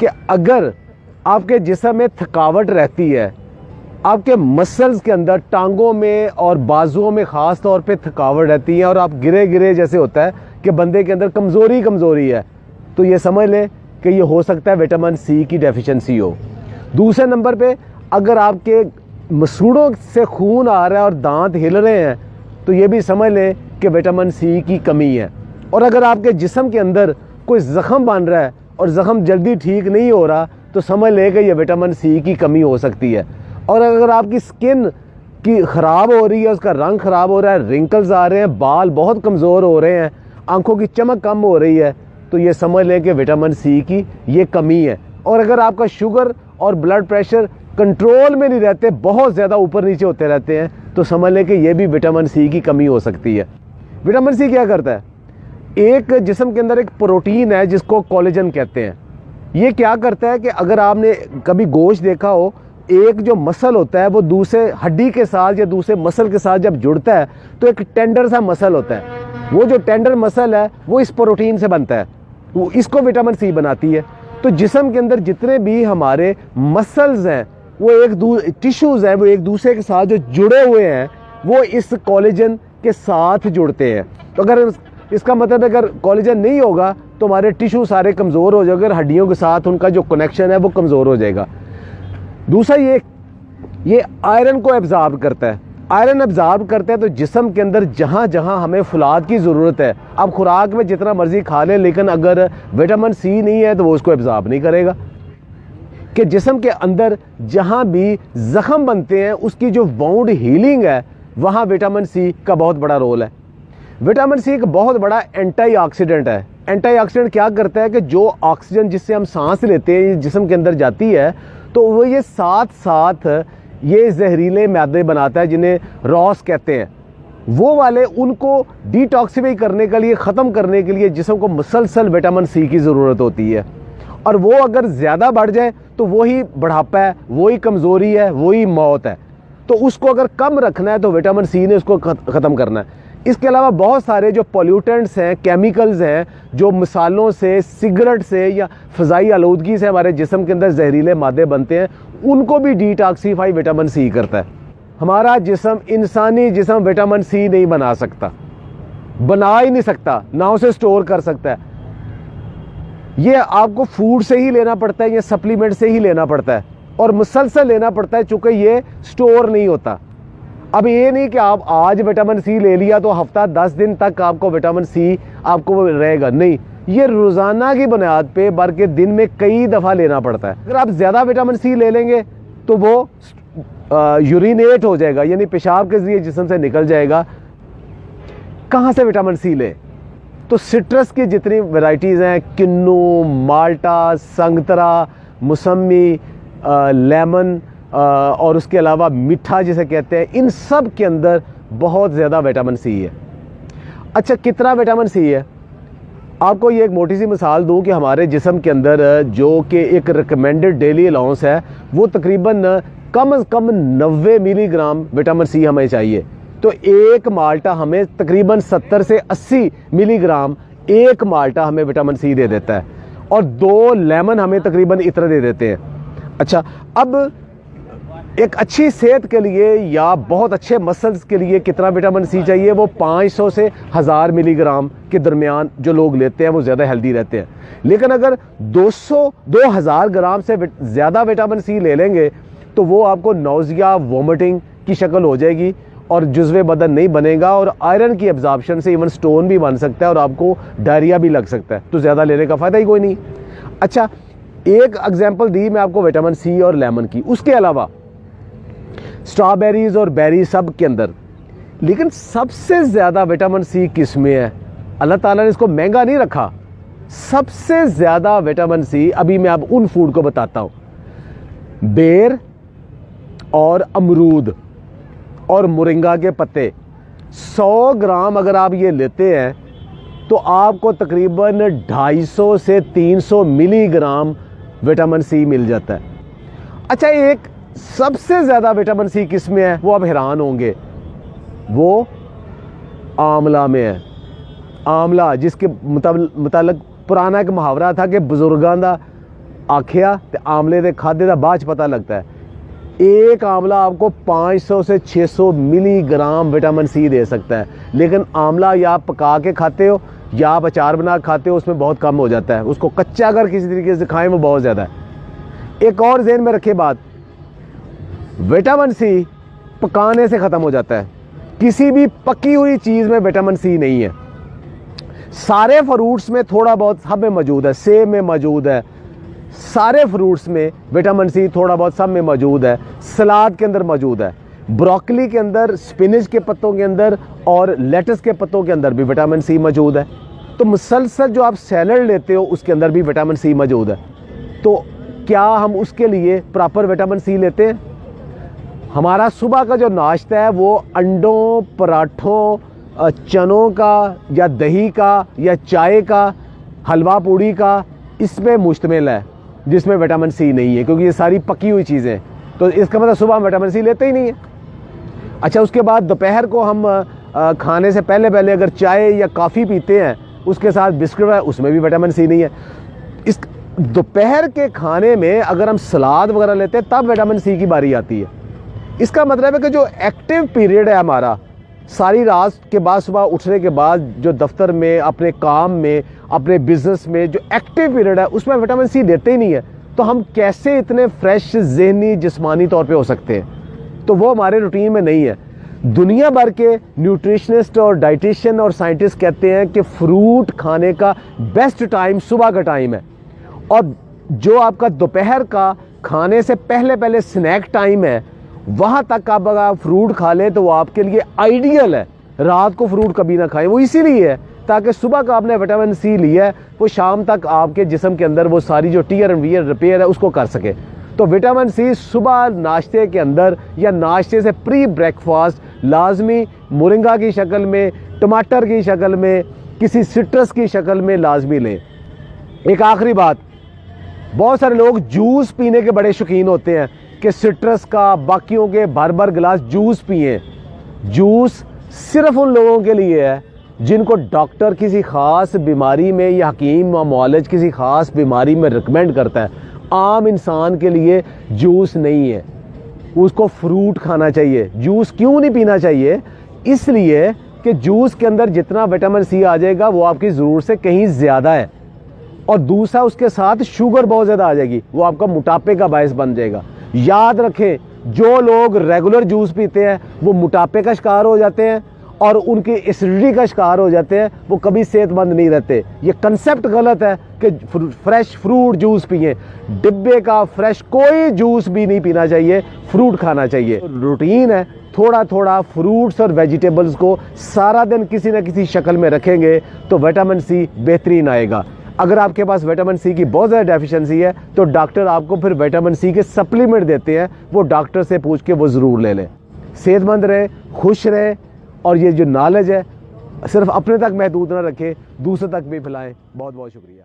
कि अगर आपके जिस्म में थकावट रहती है, आपके मसल्स के अंदर टांगों में और बाजुओं में ख़ास तौर पे थकावट रहती है और आप गिरे गिरे जैसे होता है कि बंदे के अंदर कमज़ोरी है, तो ये समझ लें कि ये हो सकता है विटामिन सी की डेफिशिएंसी हो। दूसरे नंबर पे अगर आपके मसूड़ों से खून आ रहा है और दांत हिल रहे हैं, तो ये भी समझ लें कि विटामिन सी की कमी है। और अगर आपके जिस्म के अंदर कोई ज़ख़म बन रहा है और ज़ख़म जल्दी ठीक नहीं हो रहा, तो समझ लें कि ये विटामिन सी की कमी हो सकती है। और अगर आपकी स्किन की ख़राब हो रही है, उसका रंग ख़राब हो रहा है, रिंकल्स आ रहे हैं, बाल बहुत कमज़ोर हो रहे हैं, आंखों की चमक कम हो रही है, तो ये समझ लें कि विटामिन सी की ये कमी है। और अगर आपका शुगर और ब्लड प्रेशर कंट्रोल में नहीं रहते, बहुत ज़्यादा ऊपर नीचे होते रहते हैं, तो समझ लें कि ये भी विटामिन सी की कमी हो सकती है। विटामिन सी क्या करता है? एक जिस्म के अंदर एक प्रोटीन है जिसको कोलेजन कहते हैं। ये क्या करता है कि अगर आपने कभी गोश्त देखा हो, एक जो मसल होता है वो दूसरे हड्डी के साथ या दूसरे मसल के साथ जब जुड़ता है तो एक टेंडर सा मसल होता है। वो जो टेंडर मसल है वो इस प्रोटीन से बनता है, वो इसको विटामिन सी बनाती है। तो जिस्म के अंदर जितने भी हमारे मसल्स हैं, वो टिश्यूज़ हैं, वो एक दूसरे के साथ जो जुड़े हुए हैं, वो इस कोलेजन के साथ जुड़ते हैं। तो अगर इसका मतलब अगर कोलेजन नहीं होगा तो हमारे टिश्यू सारे कमज़ोर हो जाएंगे, हड्डियों के साथ उनका जो कनेक्शन है वो कमज़ोर हो जाएगा। दूसरा ये आयरन को एब्जॉर्ब करता है। आयरन एब्जॉर्ब करता है तो जिस्म के अंदर जहाँ जहाँ हमें फुलाद की ज़रूरत है, आप खुराक में जितना मर्जी खा लें, लेकिन अगर विटामिन सी नहीं है तो वो उसको एब्जॉर्ब नहीं करेगा। कि जिस्म के अंदर जहाँ भी ज़ख़म बनते हैं उसकी जो वाउंड हीलिंग है, वहाँ विटामिन सी का बहुत बड़ा रोल है। विटामिन सी एक बहुत बड़ा एंटीऑक्सीडेंट है। एंटीऑक्सीडेंट क्या करता है कि जो ऑक्सीजन जिससे हम सांस लेते हैं जिस्म के अंदर जाती है, तो वो ये साथ साथ ये जहरीले मैदे बनाता है जिन्हें रॉस कहते हैं। वो वाले उनको डिटॉक्सिफाई करने के लिए, ख़त्म करने के लिए जिस्म को मुसलसल विटामिन सी की ज़रूरत होती है। और वो अगर ज़्यादा बढ़ जाए तो वही बुढ़ापा है, वही कमज़ोरी है, वही मौत है। तो उसको अगर कम रखना है तो विटामिन सी ने उसको ख़त्म करना है। इसके अलावा बहुत सारे जो पोल्यूटेंट्स हैं, केमिकल्स हैं, जो मिसालों से, सिगरेट से या फ़ज़ाई आलूदगी से हमारे जिस्म के अंदर जहरीले मादे बनते हैं, उनको भी डिटॉक्सीफाई विटामिन सी करता है। हमारा जिस्म, इंसानी जिस्म विटामिन सी नहीं बना सकता, बना ही नहीं सकता, ना उसे स्टोर कर सकता है। ये आपको फूड से ही लेना पड़ता है या सप्लीमेंट से ही लेना पड़ता है और मुसलसल लेना पड़ता है, चूँकि ये स्टोर नहीं होता। अब ये नहीं कि आप आज विटामिन सी ले लिया तो हफ्ता 10 दिन तक आपको विटामिन सी आपको रहेगा, नहीं, ये रोज़ाना की बुनियाद पे बल्कि दिन में कई दफ़ा लेना पड़ता है। अगर आप ज़्यादा विटामिन सी ले लेंगे तो वो यूरिनेट हो जाएगा, यानी पेशाब के ज़रिए जिस्म से निकल जाएगा। कहाँ से विटामिन सी लें? तो सिट्रस की जितनी वैरायटीज़ हैं, किन्नू, माल्टा, संगतरा, मौसमी, लेमन और उसके अलावा मीठा जिसे कहते हैं, इन सब के अंदर बहुत ज़्यादा विटामिन सी है। अच्छा, कितना विटामिन सी है? आपको ये एक मोटी सी मिसाल दूं कि हमारे जिस्म के अंदर जो कि एक रिकमेंडेड डेली अलाउंस है, वो तकरीबन कम से कम 90 मिलीग्राम विटामिन सी हमें चाहिए। तो एक माल्टा हमें तकरीबन 70 से 80 मिलीग्राम एक माल्टा हमें विटामिन सी दे देता है और 2 लेमन हमें तकरीबन इतना दे देते हैं। अच्छा, अब एक अच्छी सेहत के लिए या बहुत अच्छे मसल्स के लिए कितना विटामिन सी चाहिए? वो 500 से 1000 मिलीग्राम के दरमियान जो लोग लेते हैं वो ज़्यादा हेल्दी रहते हैं। लेकिन अगर 2000 ग्राम से ज़्यादा विटामिन सी ले लेंगे तो वो आपको नौजिया, वोमिटिंग की शक्ल हो जाएगी और जुज़्वे बदन नहीं बनेगा और आयरन की एब्जॉर्प्शन से इवन स्टोन भी बन सकता है और आपको डायरिया भी लग सकता है। तो ज़्यादा लेने का फ़ायदा ही कोई नहीं। अच्छा, एक एग्जाम्पल दी मैं आपको विटामिन सी और लेमन की। उसके अलावा स्ट्रॉबेरीज और बेरी सब के अंदर, लेकिन सबसे ज़्यादा विटामिन सी किस में है? अल्लाह ताला ने इसको महंगा नहीं रखा। सबसे ज़्यादा विटामिन सी, अभी मैं आप उन फूड को बताता हूँ, बेर और अमरूद और मोरिंगा के पत्ते। 100 ग्राम अगर आप ये लेते हैं तो आपको तकरीबन 250 से 300 मिलीग्राम विटामिन सी मिल जाता है। अच्छा, एक सबसे ज़्यादा विटामिन सी किस में है? वो आप हैरान होंगे, वो आंवला में है। आंवला, जिसके मुताबिक पुराना एक मुहावरा था कि बुजुर्गों का आखिया ते आमले दे खादे दा बाद च पता लगता है। एक आंवला आपको 500 से 600 मिलीग्राम विटामिन सी दे सकता है, लेकिन आंवला या आप पका के खाते हो या आप अचार बना के खाते हो, उसमें बहुत कम हो जाता है। उसको कच्चा अगर किसी तरीके से खाएं वो बहुत ज़्यादा है। एक और ज़हन में रखे बात, विटामिन सी पकाने से ख़त्म हो जाता है। किसी भी पकी हुई चीज़ में विटामिन सी नहीं है। सारे फ्रूट्स में थोड़ा बहुत सब में मौजूद है, सेब में मौजूद है, सारे फ्रूट्स में विटामिन सी थोड़ा बहुत सब में मौजूद है। सलाद के अंदर मौजूद है, ब्रोकली के अंदर, स्पिनच के पत्तों के अंदर और लेटस के पत्तों के अंदर भी विटामिन सी मौजूद है। तो मुसलसल जो आप सैलड लेते हो उसके अंदर भी विटामिन सी मौजूद है। तो क्या हम उसके लिए प्रॉपर विटामिन सी लेते हैं? हमारा सुबह का जो नाश्ता है वो अंडों, पराठों, चनों का या दही का या चाय का, हलवा पूड़ी का, इसमें मुश्तमिल है, जिसमें विटामिन सी नहीं है, क्योंकि ये सारी पकी हुई चीज़ें। तो इसका मतलब सुबह हम विटामिन सी लेते ही नहीं है। अच्छा, उसके बाद दोपहर को हम खाने से पहले अगर चाय या कॉफ़ी पीते हैं, उसके साथ बिस्कुट है, उसमें भी विटामिन सी नहीं है। इस दोपहर के खाने में अगर हम सलाद वगैरह लेते हैं तब विटामिन सी की बारी आती है। इसका मतलब है कि जो एक्टिव पीरियड है हमारा, सारी रात के बाद सुबह उठने के बाद जो दफ्तर में, अपने काम में, अपने बिजनेस में जो एक्टिव पीरियड है, उसमें विटामिन सी देते ही नहीं है। तो हम कैसे इतने फ्रेश ज़हनी जिस्मानी तौर पे हो सकते हैं? तो वो हमारे रूटीन में नहीं है। दुनिया भर के न्यूट्रिशनिस्ट और डाइटिशियन और साइंटिस्ट कहते हैं कि फ्रूट खाने का बेस्ट टाइम सुबह का टाइम है, और जो आपका दोपहर का खाने से पहले स्नैक टाइम है, वहाँ तक आप अगर फ्रूट खा लें तो वो आपके लिए आइडियल है। रात को फ्रूट कभी ना खाएं, वो इसीलिए है ताकि सुबह का आपने विटामिन सी लिया है वो शाम तक आपके जिस्म के अंदर वो सारी जो टीयर एंड वियर रिपेयर है उसको कर सके। तो विटामिन सी सुबह नाश्ते के अंदर या नाश्ते से प्री ब्रेकफास्ट लाजमी मोरिंगा की शक्ल में, टमाटर की शक्ल में, किसी सिट्रस की शक्ल में लाजमी लें। एक आखिरी बात, बहुत सारे लोग जूस पीने के बड़े शौकीन होते हैं कि सिट्रस का, बाकियों के भर गिलास जूस पिए। जूस सिर्फ उन लोगों के लिए है जिनको डॉक्टर किसी ख़ास बीमारी में या हकीम या मुआलिज किसी ख़ास बीमारी में रिकमेंड करता है। आम इंसान के लिए जूस नहीं है, उसको फ्रूट खाना चाहिए। जूस क्यों नहीं पीना चाहिए? इसलिए कि जूस के अंदर जितना विटामिन सी आ जाएगा वो आपकी ज़रूरत से कहीं ज़्यादा है, और दूसरा उसके साथ शुगर बहुत ज़्यादा आ जाएगी, वो आपका मोटापे का बायस बन जाएगा। याद रखें, जो लोग रेगुलर जूस पीते हैं वो मोटापे का शिकार हो जाते हैं और उनकी एसिडिटी का शिकार हो जाते हैं, वो कभी सेहतमंद नहीं रहते। ये कंसेप्ट गलत है कि फ्रेश फ्रूट जूस पिए। डिब्बे का फ्रेश कोई जूस भी नहीं पीना चाहिए, फ्रूट खाना चाहिए। रूटीन है, थोड़ा थोड़ा फ्रूट्स और वेजिटेबल्स को सारा दिन किसी न किसी शक्ल में रखेंगे तो विटामिन सी बेहतरीन आएगा। अगर आपके पास विटामिन सी की बहुत ज़्यादा डेफिशिएंसी है तो डॉक्टर आपको फिर विटामिन सी के सप्लीमेंट देते हैं, वो डॉक्टर से पूछ के वो ज़रूर ले लें। सेहतमंद रहे, खुश रहे, और ये जो नॉलेज है सिर्फ अपने तक महदूद ना रखें, दूसरे तक भी फैलाएं। बहुत बहुत शुक्रिया।